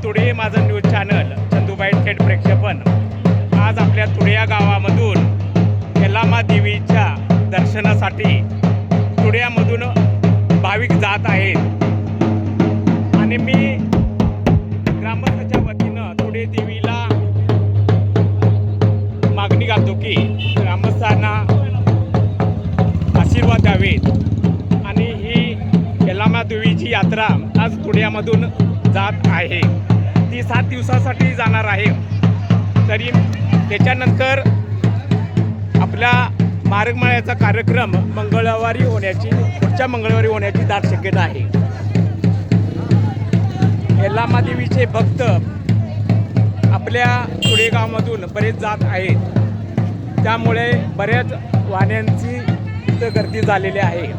तुडे माझं news channel चंदूबाई थेट प्रेक्षेपण आज आपल्या तुडे या गावामधून यल्लामा देवीच्या दर्शनासाठी तुड्यामधून भाविक जात आहेत आणि मी ग्रामस्थाच्या वतीनं तुडे देवीला मागणी घालतो की ग्रामस्थांना आशीर्वाद द्यावेत आणि ही यल्लामा देवीची यात्रा आज तुड्यामधून जात आहे। ती 7 दिवसासाठी जाणार आहे। तरी त्याच्यानंतर आपला मार्गमळ्याचा कार्यक्रम पुढच्या मंगळवारी होण्याची दाट शक्यता आहे। यल्लामा देवीचे भक्त आपल्या तुडे गावामधून बरेच जात आहेत, त्यामुळे बऱ्याच वाहनांची इथं गर्दी झालेली आहे।